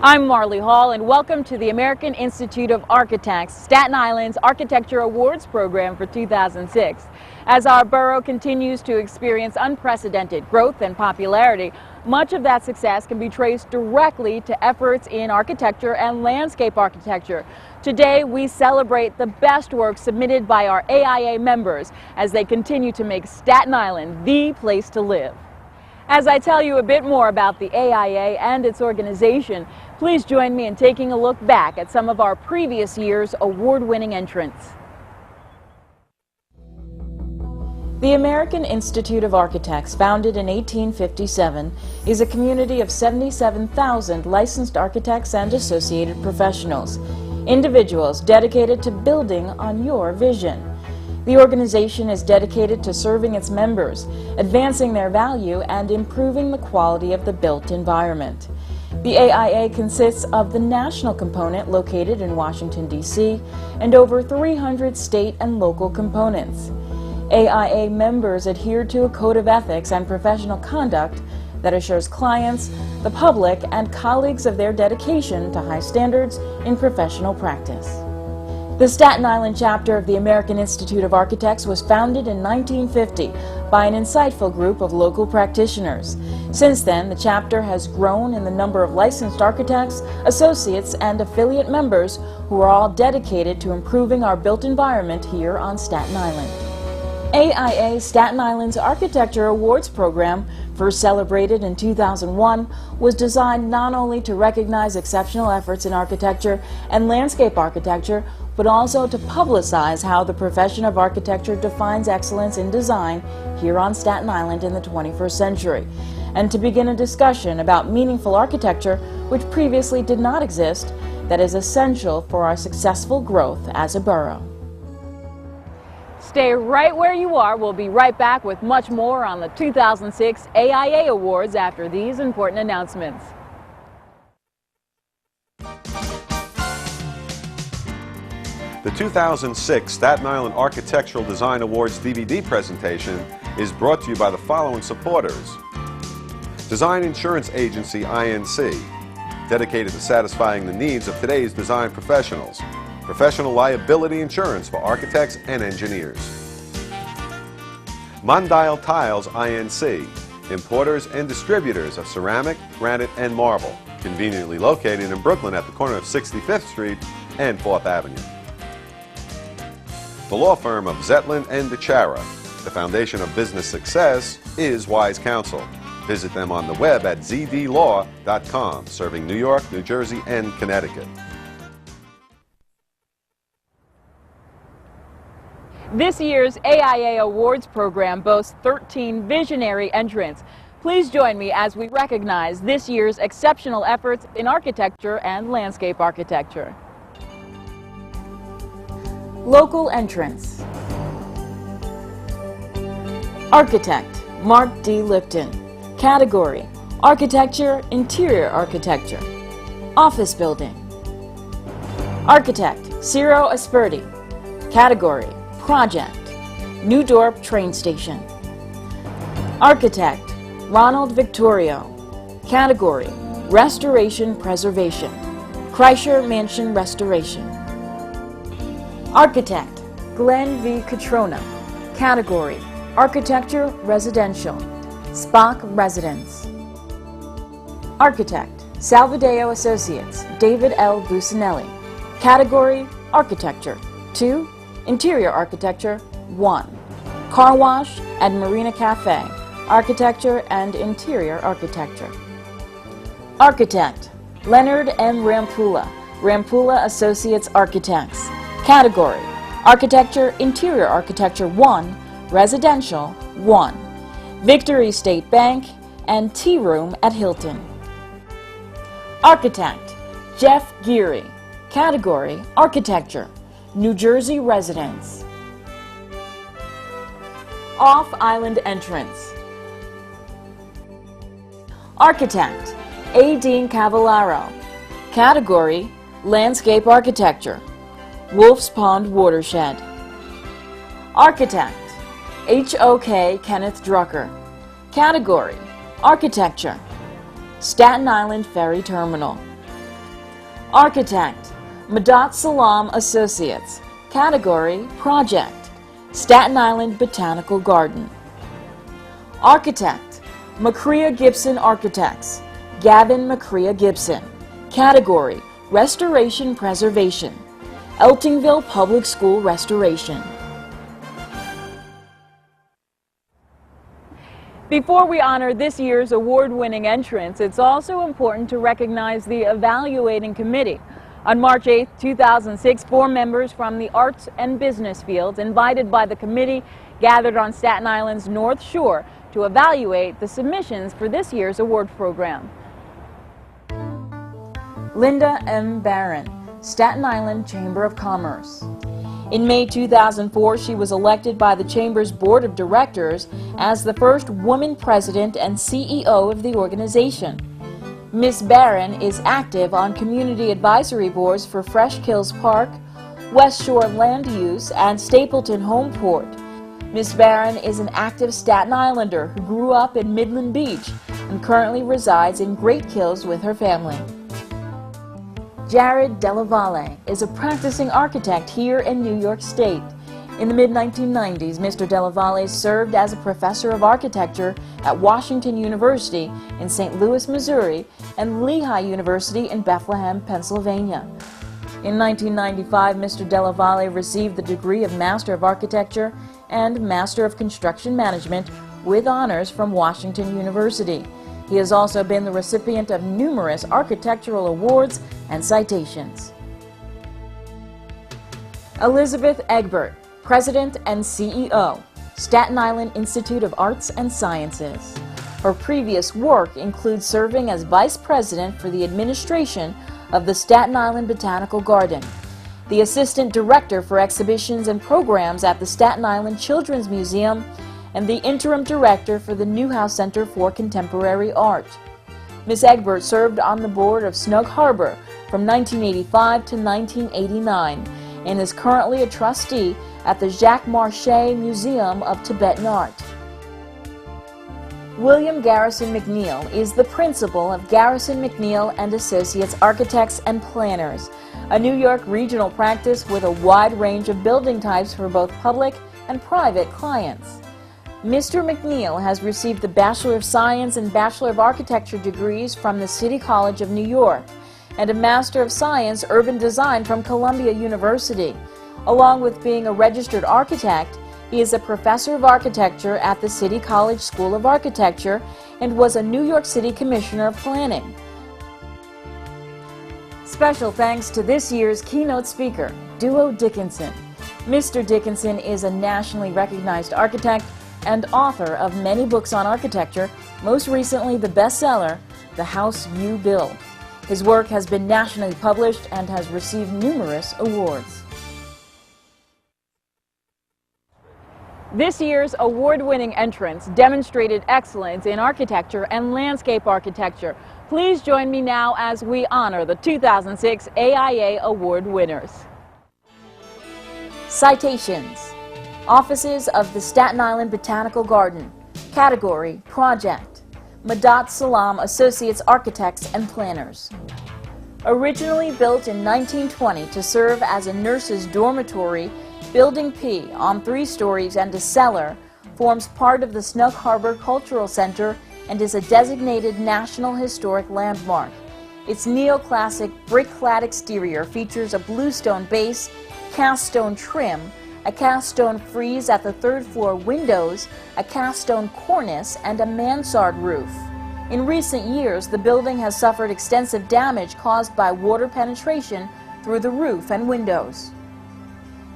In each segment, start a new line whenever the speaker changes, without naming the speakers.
I'm Marley Hall, and welcome to the American Institute of Architects Staten Island's Architecture Awards program for 2006. As our borough continues to experience unprecedented growth and popularity, much of that success can be traced directly to efforts in architecture and landscape architecture. Today, we celebrate the best work submitted by our AIA members as they continue to make Staten Island the place to live. As I tell you a bit more about the AIA and its organization, please join me in taking a look back at some of our previous year's award-winning entrants. The American Institute of Architects, founded in 1857, is a community of 77,000 licensed architects and associated professionals, individuals dedicated to building on your vision. The organization is dedicated to serving its members, advancing their value, and improving the quality of the built environment. The AIA consists of the national component located in Washington, D.C., and over 300 state and local components. AIA members adhere to a code of ethics and professional conduct that assures clients, the public, and colleagues of their dedication to high standards in professional practice. The Staten Island chapter of the American Institute of Architects was founded in 1950 by an insightful group of local practitioners. Since then, the chapter has grown in the number of licensed architects, associates, and affiliate members who are all dedicated to improving our built environment here on Staten Island. AIA Staten Island's Architecture Awards program, first celebrated in 2001, was designed not only to recognize exceptional efforts in architecture and landscape architecture, but also to publicize how the profession of architecture defines excellence in design here on Staten Island in the 21st century, and to begin a discussion about meaningful architecture which previously did not exist, that is essential for our successful growth as a borough. Stay right where you are. We'll be right back with much more on the 2006 AIA Awards after these important announcements.
The 2006 Staten Island Architectural Design Awards DVD presentation is brought to you by the following supporters. Design Insurance Agency INC, dedicated to satisfying the needs of today's design professionals. Professional liability insurance for architects and engineers. Mondial Tiles INC, importers and distributors of ceramic, granite, and marble, conveniently located in Brooklyn at the corner of 65th Street and 4th Avenue. The law firm of Zetlin and DeChara. The foundation of business success is Wise Counsel. Visit them on the web at zdlaw.com, serving New York, New Jersey, and Connecticut.
This year's AIA Awards program boasts 13 visionary entrants. Please join me as we recognize this year's exceptional efforts in architecture and landscape architecture. Local entrants. Architect, Mark D. Lipton. Category, Architecture, Interior Architecture. Office Building. Architect, Ciro Asperti. Category, Project, New Dorp Train Station. Architect, Ronald Victorio. Category, Restoration Preservation, Kreischer Mansion Restoration. Architect, Glenn V. Catrona. Category, Architecture Residential, Spock Residence. Architect, Salvadeo Associates, David L. Bucinelli. Category, Architecture. 2. Interior Architecture, 1. Car Wash and Marina Cafe, Architecture and Interior Architecture. Architect, Leonard M. Rampula, Rampula Associates Architects. Category, Architecture, Interior Architecture 1, Residential 1. Victory State Bank and Tea Room at Hilton. Architect, Jeff Geary. Category, Architecture, New Jersey Residence. Off-Island entrance. Architect, A. Dean Cavallaro. Category, Landscape Architecture, Wolf's Pond Watershed. Architect, H.O.K. Kenneth Drucker. Category, Architecture, Staten Island Ferry Terminal. Architect, Madat Salam Associates. Category, Project, Staten Island Botanical Garden. Architect, McCrea Gibson Architects. Gavin McCrea Gibson. Category, Restoration Preservation, Eltingville Public School Restoration. Before we honor this year's award-winning entrants, it's also important to recognize the evaluating committee. On March 8, 2006, 4 members from the arts and business fields, invited by the committee, gathered on Staten Island's North Shore to evaluate the submissions for this year's award program. Linda M. Barron, Staten Island Chamber of Commerce. In May 2004, she was elected by the Chamber's Board of Directors as the first woman president and CEO of the organization. Ms. Barron is active on community advisory boards for Fresh Kills Park, West Shore Land Use, and Stapleton Homeport. Ms. Barron is an active Staten Islander who grew up in Midland Beach and currently resides in Great Kills with her family. Jared Della Valle is a practicing architect here in New York State. In the mid-1990s, Mr. Della Valle served as a professor of architecture at Washington University in St. Louis, Missouri, and Lehigh University in Bethlehem, Pennsylvania. In 1995, Mr. Della Valle received the degree of Master of Architecture and Master of Construction Management with honors from Washington University. He has also been the recipient of numerous architectural awards and citations. Elizabeth Egbert, President and CEO, Staten Island Institute of Arts and Sciences. Her previous work includes serving as Vice President for the administration of the Staten Island Botanical Garden, the Assistant Director for Exhibitions and Programs at the Staten Island Children's Museum, and the Interim Director for the Newhouse Center for Contemporary Art. Ms. Egbert served on the board of Snug Harbor from 1985 to 1989 and is currently a trustee at the Jacques Marchais Museum of Tibetan Art. William Garrison McNeil is the principal of Garrison McNeil and Associates Architects and Planners, a New York regional practice with a wide range of building types for both public and private clients. Mr. McNeil has received the Bachelor of Science and Bachelor of Architecture degrees from the City College of New York and a Master of Science Urban Design from Columbia University. Along with being a registered architect, he is a professor of architecture at the City College School of Architecture and was a New York City Commissioner of Planning. Special thanks to this year's keynote speaker, Duo Dickinson. Mr. Dickinson is a nationally recognized architect and author of many books on architecture, most recently the bestseller, The House You Build. His work has been nationally published and has received numerous awards. This year's award-winning entrants demonstrated excellence in architecture and landscape architecture. Please join me now as we honor the 2006 AIA Award winners. Citations. Offices of the Staten Island Botanical Garden. Category, Project, Madat Salam Associates Architects and Planners. Originally built in 1920 to serve as a nurse's dormitory, Building P, on 3 stories and a cellar, forms part of the Snug Harbor Cultural Center and is a designated National Historic Landmark. Its neoclassic brick-clad exterior features a bluestone base, cast stone trim, a cast stone frieze at the 3rd floor windows, a cast stone cornice, and a mansard roof. In recent years, the building has suffered extensive damage caused by water penetration through the roof and windows.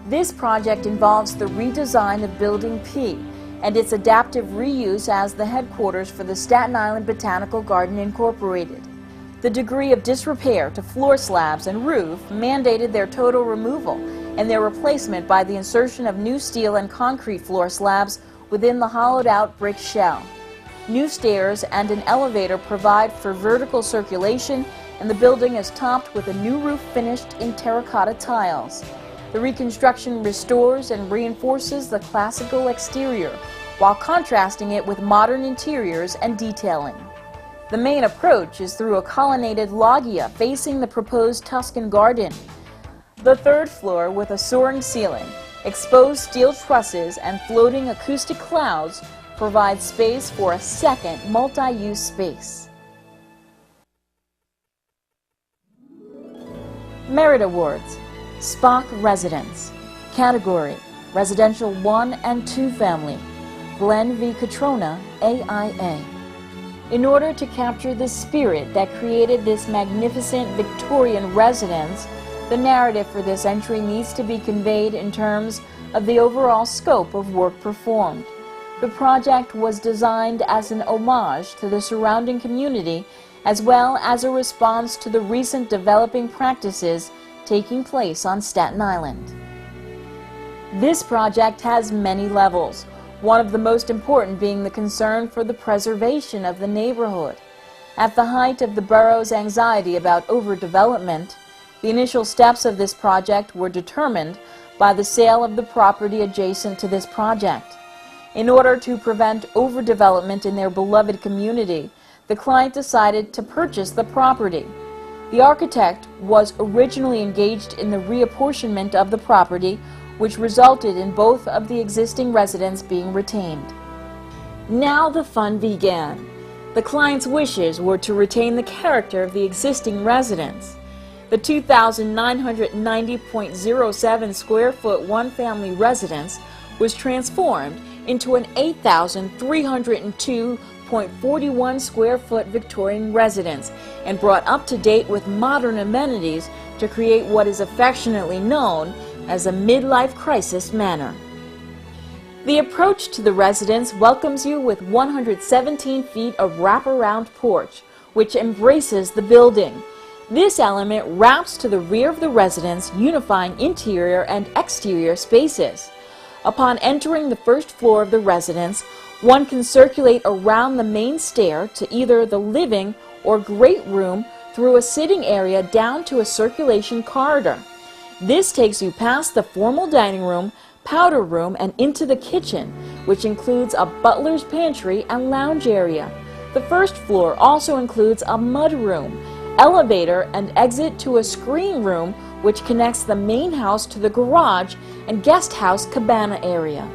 This project involves the redesign of Building P and its adaptive reuse as the headquarters for the Staten Island Botanical Garden Incorporated. The degree of disrepair to floor slabs and roof mandated their total removal and their replacement by the insertion of new steel and concrete floor slabs within the hollowed-out brick shell. New stairs and an elevator provide for vertical circulation, and the building is topped with a new roof finished in terracotta tiles. The reconstruction restores and reinforces the classical exterior, while contrasting it with modern interiors and detailing. The main approach is through a colonnaded loggia facing the proposed Tuscan garden. The third floor, with a soaring ceiling, exposed steel trusses and floating acoustic clouds, provides space for a second multi-use space. Merit Awards. Spock Residence. Category: Residential 1 and 2 Family. Glenn V. Catrona, AIA. In order to capture the spirit that created this magnificent Victorian residence, the narrative for this entry needs to be conveyed in terms of the overall scope of work performed. The project was designed as an homage to the surrounding community, as well as a response to the recent developing practices taking place on Staten Island. This project has many levels, one of the most important being the concern for the preservation of the neighborhood. At the height of the borough's anxiety about overdevelopment, the initial steps of this project were determined by the sale of the property adjacent to this project. In order to prevent overdevelopment in their beloved community, the client decided to purchase the property. The architect was originally engaged in the reapportionment of the property, which resulted in both of the existing residents being retained. Now the fun began. The client's wishes were to retain the character of the existing residence. The 2,990.07 square foot one-family residence was transformed into an 8,302.41 square foot Victorian residence and brought up to date with modern amenities to create what is affectionately known as a midlife crisis manor. The approach to the residence welcomes you with 117 feet of wraparound porch, which embraces the building. This element wraps to the rear of the residence, unifying interior and exterior spaces. Upon entering the first floor of the residence, one can circulate around the main stair to either the living or great room through a sitting area down to a circulation corridor. This takes you past the formal dining room, powder room, and into the kitchen, which includes a butler's pantry and lounge area. The first floor also includes a mud room, elevator, and exit to a screen room which connects the main house to the garage and guest house cabana area.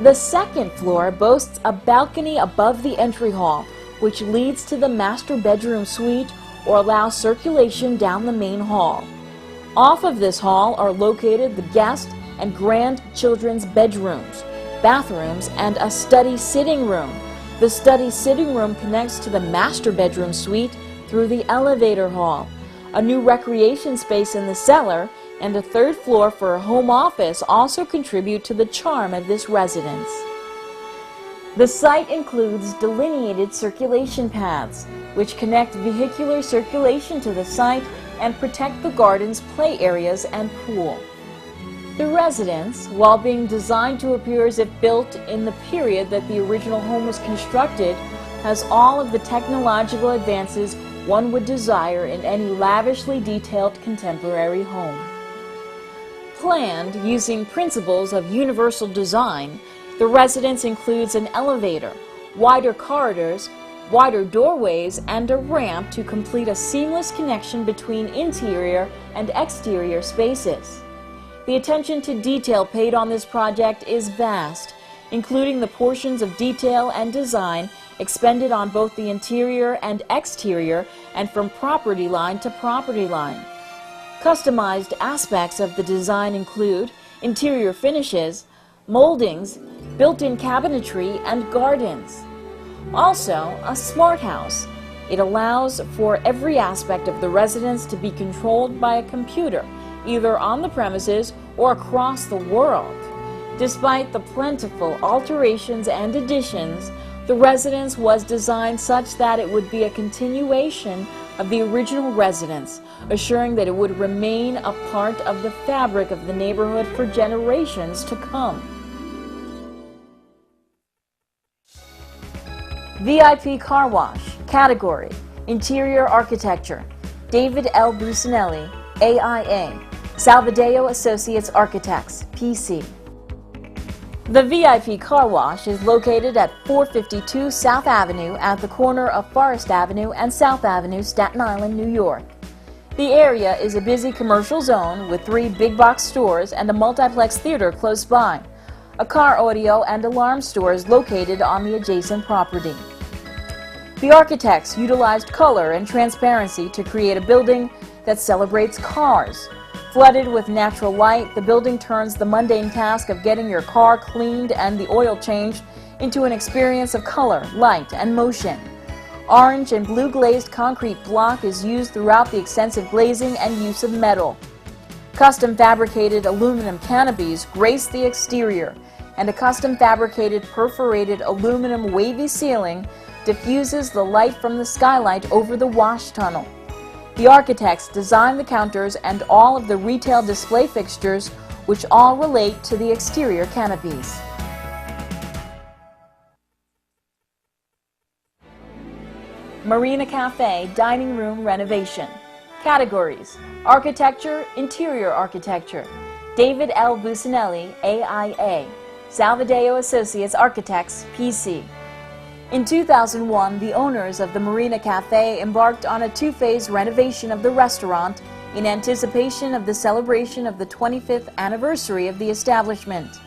The second floor boasts a balcony above the entry hall, which leads to the master bedroom suite or allows circulation down the main hall. Off of this hall are located the guest and grandchildren's bedrooms, bathrooms, and a study sitting room. The study sitting room connects to the master bedroom suite through the elevator hall. A new recreation space in the cellar and a third floor for a home office also contribute to the charm of this residence. The site includes delineated circulation paths, which connect vehicular circulation to the site and protect the garden's play areas and pool. The residence, while being designed to appear as if built in the period that the original home was constructed, has all of the technological advances one would desire in any lavishly detailed contemporary home. Planned using principles of universal design, the residence includes an elevator, wider corridors, wider doorways, and a ramp to complete a seamless connection between interior and exterior spaces. The attention to detail paid on this project is vast, including the portions of detail and design expended on both the interior and exterior and from property line to property line. Customized aspects of the design include interior finishes, moldings, built-in cabinetry, and gardens. Also, a smart house. It allows for every aspect of the residence to be controlled by a computer, either on the premises or across the world. Despite the plentiful alterations and additions, the residence was designed such that it would be a continuation of the original residence, assuring that it would remain a part of the fabric of the neighborhood for generations to come. VIP Car Wash. Category: Interior Architecture. David L. Brusinelli, AIA. Salvadeo Associates Architects, PC. The VIP Car Wash is located at 452 South Avenue at the corner of Forest Avenue and South Avenue, Staten Island, New York. The area is a busy commercial zone with 3 big box stores and a multiplex theater close by. A car audio and alarm store is located on the adjacent property. The architects utilized color and transparency to create a building that celebrates cars. Flooded with natural light, the building turns the mundane task of getting your car cleaned and the oil changed into an experience of color, light, and motion. Orange and blue glazed concrete block is used throughout the extensive glazing and use of metal. Custom fabricated aluminum canopies grace the exterior, and a custom fabricated perforated aluminum wavy ceiling diffuses the light from the skylight over the wash tunnel. The architects designed the counters and all of the retail display fixtures, which all relate to the exterior canopies. Marina Cafe Dining Room Renovation. Categories: Architecture, Interior Architecture. David L. Bucinelli, AIA. Salvadeo Associates Architects, PC. In 2001, the owners of the Marina Cafe embarked on a 2-phase renovation of the restaurant in anticipation of the celebration of the 25th anniversary of the establishment.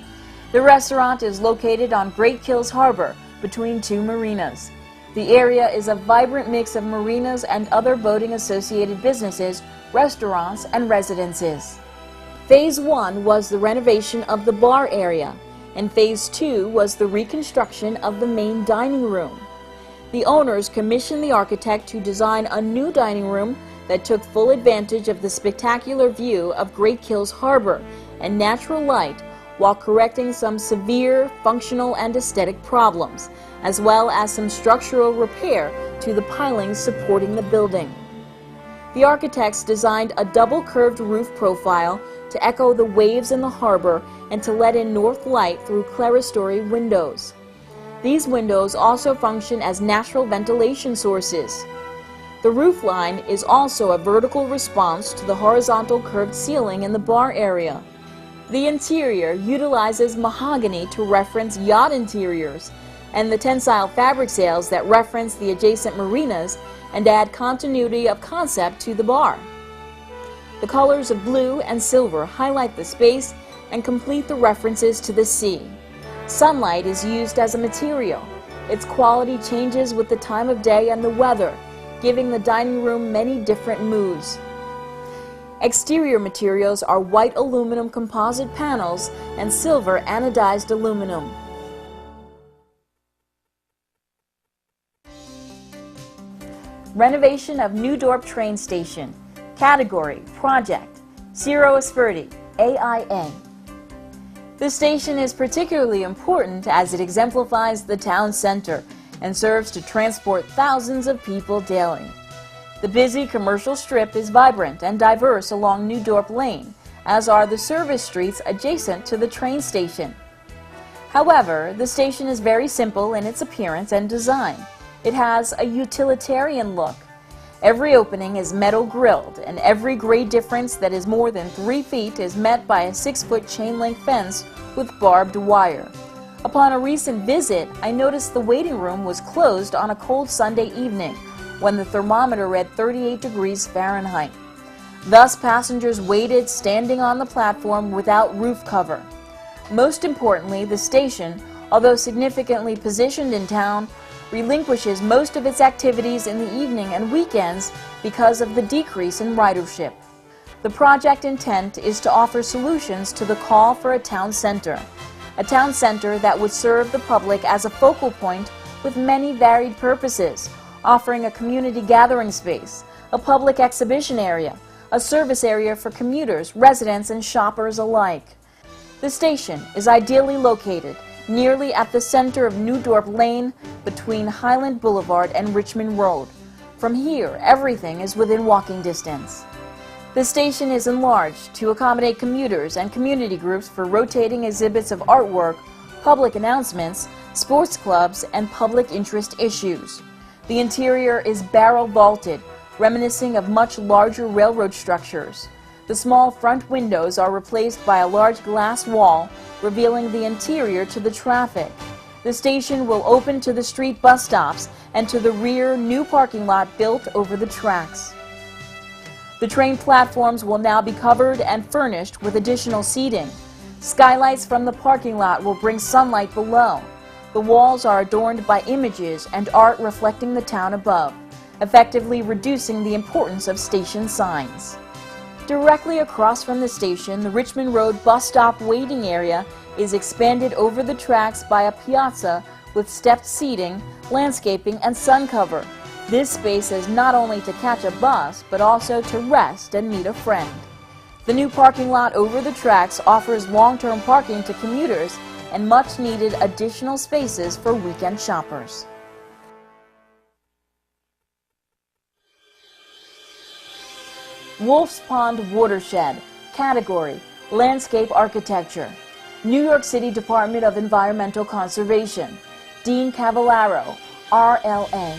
The restaurant is located on Great Kills Harbor, between 2 marinas. The area is a vibrant mix of marinas and other boating-associated businesses, restaurants, and residences. Phase 1 was the renovation of the bar area, and Phase 2 was the reconstruction of the main dining room. The owners commissioned the architect to design a new dining room that took full advantage of the spectacular view of Great Kills Harbor and natural light while correcting some severe functional and aesthetic problems, as well as some structural repair to the pilings supporting the building. The architects designed a double curved roof profile to echo the waves in the harbor and to let in north light through clerestory windows. These windows also function as natural ventilation sources. The roof line is also a vertical response to the horizontal curved ceiling in the bar area. The interior utilizes mahogany to reference yacht interiors, and the tensile fabric sails that reference the adjacent marinas and add continuity of concept to the bar. The colors of blue and silver highlight the space and complete the references to the sea. Sunlight is used as a material. Its quality changes with the time of day and the weather, giving the dining room many different moods. Exterior materials are white aluminum composite panels and silver anodized aluminum. Renovation of New Dorp train station. Category: Project. Ciro Esperti, AIA. The station is particularly important as it exemplifies the town center and serves to transport thousands of people daily. The busy commercial strip is vibrant and diverse along New Dorp Lane, as are the service streets adjacent to the train station. However, the station is very simple in its appearance and design. It has a utilitarian look. Every opening is metal grilled, and every grade difference that is more than 3 feet is met by a 6-foot chain-link fence with barbed wire. Upon a recent visit, I noticed the waiting room was closed on a cold Sunday evening when the thermometer read 38 degrees Fahrenheit. Thus, passengers waited standing on the platform without roof cover. Most importantly, the station, although significantly positioned in town, relinquishes most of its activities in the evening and weekends because of the decrease in ridership. The project intent is to offer solutions to the call for a town center that would serve the public as a focal point with many varied purposes, offering a community gathering space, a public exhibition area, a service area for commuters, residents, and shoppers alike. The station is ideally located nearly at the center of New Dorp Lane between Highland Boulevard and Richmond Road. From here, everything is within walking distance. The station is enlarged to accommodate commuters and community groups for rotating exhibits of artwork, public announcements, sports clubs, and public interest issues. The interior is barrel vaulted, reminiscing of much larger railroad structures. The small front windows are replaced by a large glass wall, revealing the interior to the traffic. The station will open to the street bus stops and to the rear new parking lot built over the tracks. The train platforms will now be covered and furnished with additional seating. Skylights from the parking lot will bring sunlight below. The walls are adorned by images and art reflecting the town above, effectively reducing the importance of station signs. Directly across from the station, the Richmond Road bus stop waiting area is expanded over the tracks by a piazza with stepped seating, landscaping, and sun cover. This space is not only to catch a bus, but also to rest and meet a friend. The new parking lot over the tracks offers long-term parking to commuters and much-needed additional spaces for weekend shoppers. Wolf's Pond Watershed. Category: Landscape Architecture. New York City Department of Environmental Conservation. Dean Cavallaro, RLA.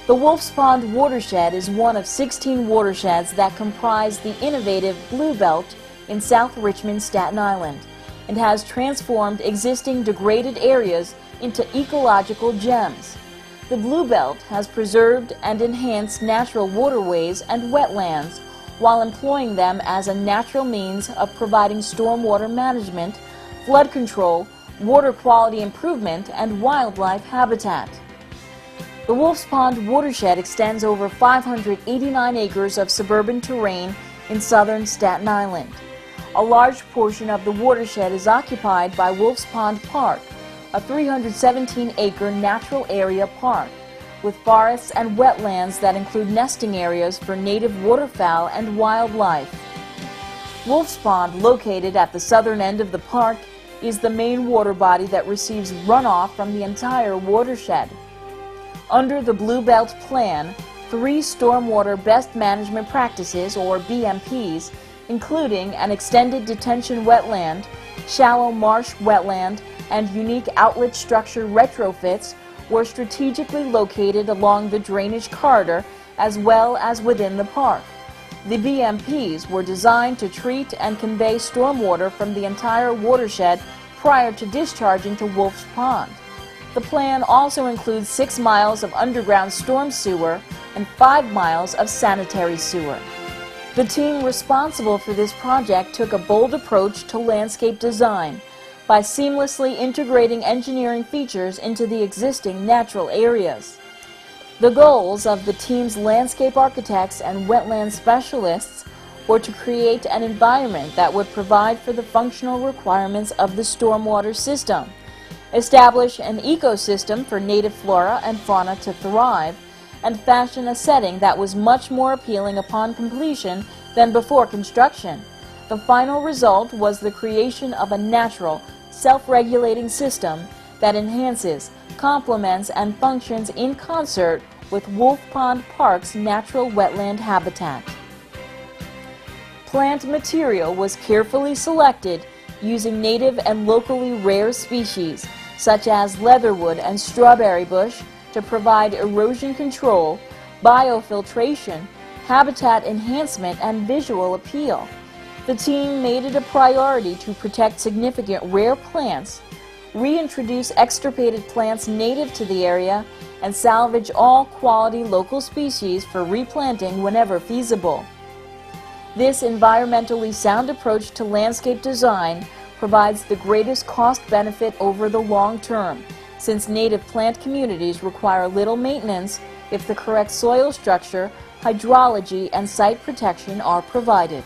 The Wolf's Pond Watershed is one of 16 watersheds that comprise the innovative Blue Belt in South Richmond, Staten Island, and has transformed existing degraded areas into ecological gems. The Blue Belt has preserved and enhanced natural waterways and wetlands while employing them as a natural means of providing stormwater management, flood control, water quality improvement, and wildlife habitat. The Wolf's Pond watershed extends over 589 acres of suburban terrain in southern Staten Island. A large portion of the watershed is occupied by Wolf's Pond Park, a 317-acre natural area park, with forests and wetlands that include nesting areas for native waterfowl and wildlife. Wolf's Pond, located at the southern end of the park, is the main water body that receives runoff from the entire watershed. Under the Blue Belt Plan, 3 stormwater best management practices, or BMPs, including an extended detention wetland, shallow marsh wetland, and unique outlet structure retrofits, were strategically located along the drainage corridor as well as within the park. The BMPs were designed to treat and convey stormwater from the entire watershed prior to discharging to Wolf's Pond. The plan also includes 6 miles of underground storm sewer and 5 miles of sanitary sewer. The team responsible for this project took a bold approach to landscape design by seamlessly integrating engineering features into the existing natural areas. The goals of the team's landscape architects and wetland specialists were to create an environment that would provide for the functional requirements of the stormwater system, establish an ecosystem for native flora and fauna to thrive, and fashion a setting that was much more appealing upon completion than before construction. The final result was the creation of a natural, self-regulating system that enhances, complements, and functions in concert with Wolf Pond Park's natural wetland habitat. Plant material was carefully selected using native and locally rare species, such as leatherwood and strawberry bush, to provide erosion control, biofiltration, habitat enhancement, and visual appeal. The team made it a priority to protect significant rare plants, reintroduce extirpated plants native to the area, and salvage all quality local species for replanting whenever feasible. This environmentally sound approach to landscape design provides the greatest cost benefit over the long term, since native plant communities require little maintenance if the correct soil structure, hydrology, and site protection are provided.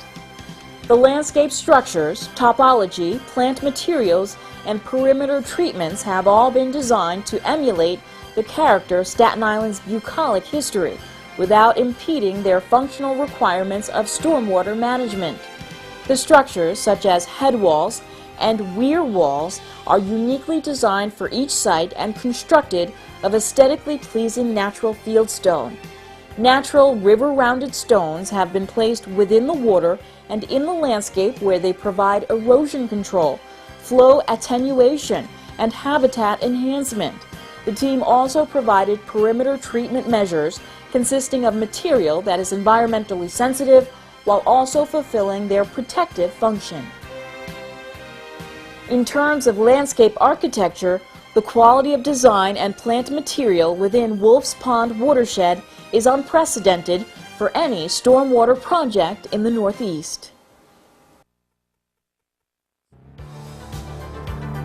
The landscape structures, topology, plant materials, and perimeter treatments have all been designed to emulate the character of Staten Island's bucolic history without impeding their functional requirements of stormwater management. The structures, such as head walls and weir walls, are uniquely designed for each site and constructed of aesthetically pleasing natural fieldstone. Natural river-rounded stones have been placed within the water and in the landscape where they provide erosion control, flow attenuation, and habitat enhancement. The team also provided perimeter treatment measures consisting of material that is environmentally sensitive, while also fulfilling their protective function. In terms of landscape architecture, the quality of design and plant material within Wolf's Pond watershed is unprecedented for any stormwater project in the Northeast.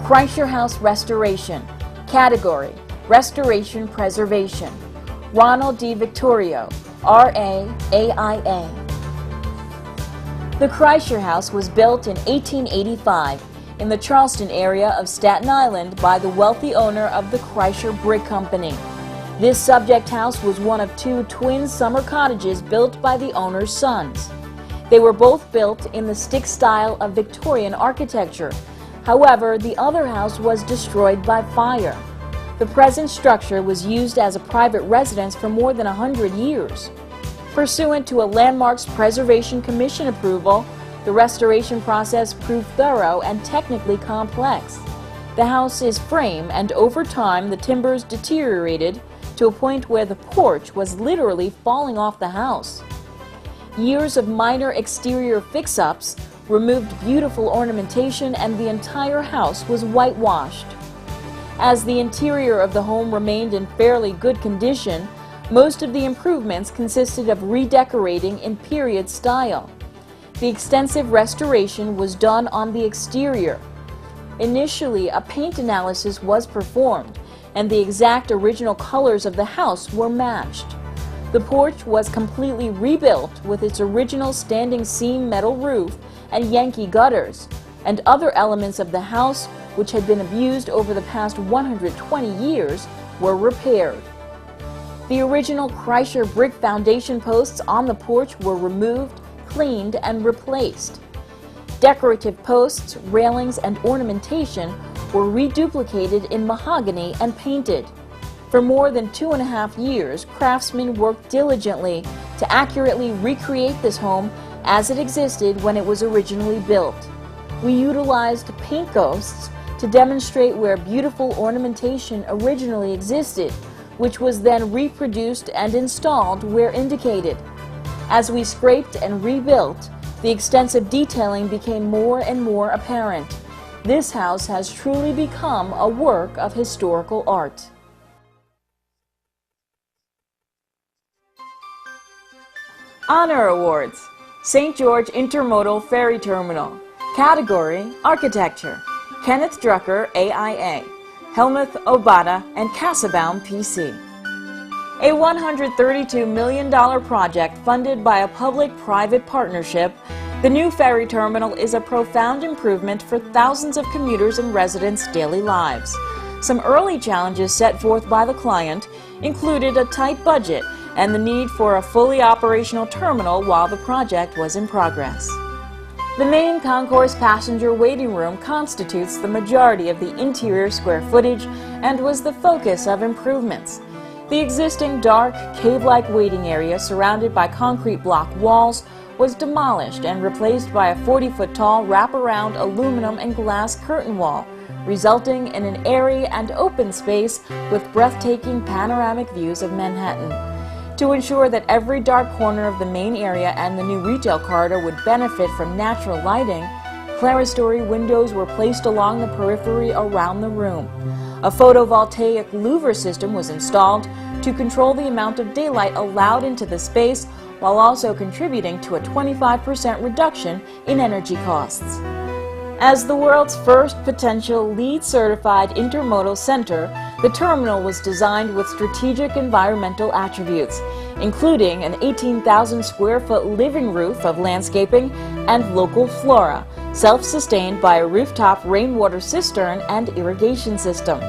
Kreischer House Restoration. Category: Restoration Preservation. Ronald D. Victorio, R.A., AIA. The Kreischer House was built in 1885 in the Charleston area of Staten Island by the wealthy owner of the Kreischer Brick Company. This subject house was one of two twin summer cottages built by the owner's sons. They were both built in the stick style of Victorian architecture. However, the other house was destroyed by fire. The present structure was used as a private residence for more than 100 years. Pursuant to a Landmarks Preservation Commission approval, the restoration process proved thorough and technically complex. The house is frame, and over time the timbers deteriorated to a point where the porch was literally falling off the house. Years of minor exterior fix-ups removed beautiful ornamentation, and the entire house was whitewashed. As the interior of the home remained in fairly good condition, most of the improvements consisted of redecorating in period style. The extensive restoration was done on the exterior. Initially, a paint analysis was performed, and the exact original colors of the house were matched. The porch was completely rebuilt with its original standing seam metal roof and Yankee gutters, and other elements of the house, which had been abused over the past 120 years, were repaired. The original Kreischer brick foundation posts on the porch were removed, cleaned, and replaced. Decorative posts, railings, and ornamentation were reduplicated in mahogany and painted. For more than 2.5 years, craftsmen worked diligently to accurately recreate this home as it existed when it was originally built. We utilized paint ghosts to demonstrate where beautiful ornamentation originally existed, which was then reproduced and installed where indicated. As we scraped and rebuilt, the extensive detailing became more and more apparent. This house has truly become a work of historical art. Honor Awards. St. George Intermodal Ferry Terminal. Category: Architecture. Kenneth Drucker, AIA. Helmuth Obata and Kassabaum, PC. A $132 million project funded by a public-private partnership, the new ferry terminal is a profound improvement for thousands of commuters and residents' daily lives. Some early challenges set forth by the client included a tight budget and the need for a fully operational terminal while the project was in progress. The main concourse passenger waiting room constitutes the majority of the interior square footage and was the focus of improvements. The existing dark, cave-like waiting area surrounded by concrete block walls was demolished and replaced by a 40-foot-tall wraparound aluminum and glass curtain wall, resulting in an airy and open space with breathtaking panoramic views of Manhattan. To ensure that every dark corner of the main area and the new retail corridor would benefit from natural lighting, clerestory windows were placed along the periphery around the room. A photovoltaic louver system was installed to control the amount of daylight allowed into the space, while also contributing to a 25% reduction in energy costs. As the world's first potential LEED certified intermodal center, the terminal was designed with strategic environmental attributes, including an 18,000 square foot living roof of landscaping and local flora, self-sustained by a rooftop rainwater cistern and irrigation system.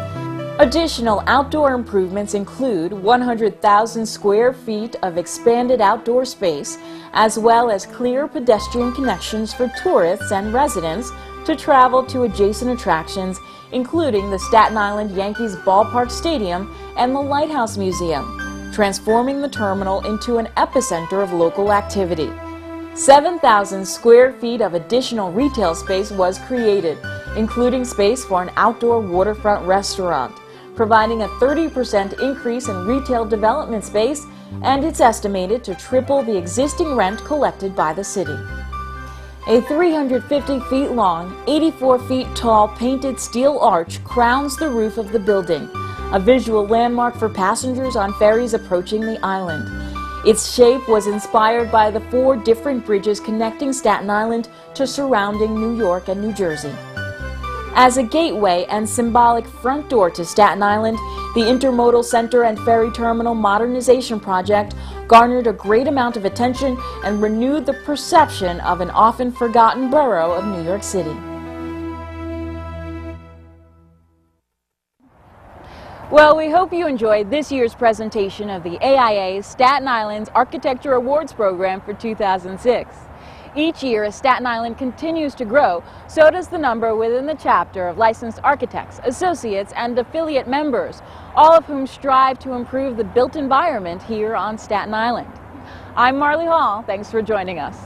Additional outdoor improvements include 100,000 square feet of expanded outdoor space, as well as clear pedestrian connections for tourists and residents to travel to adjacent attractions, including the Staten Island Yankees Ballpark Stadium and the Lighthouse Museum, transforming the terminal into an epicenter of local activity. 7,000 square feet of additional retail space was created, including space for an outdoor waterfront restaurant, providing a 30% increase in retail development space and it's estimated to triple the existing rent collected by the city. A 350 feet long, 84 feet tall painted steel arch crowns the roof of the building, a visual landmark for passengers on ferries approaching the island. Its shape was inspired by the 4 different bridges connecting Staten Island to surrounding New York and New Jersey. As a gateway and symbolic front door to Staten Island, the Intermodal Center and Ferry Terminal Modernization Project garnered a great amount of attention and renewed the perception of an often forgotten borough of New York City. Well, we hope you enjoyed this year's presentation of the AIA Staten Island Architectural Awards program for 2006. Each year, as Staten Island continues to grow, so does the number within the chapter of licensed architects, associates, and affiliate members, all of whom strive to improve the built environment here on Staten Island. I'm Marley Hall. Thanks for joining us.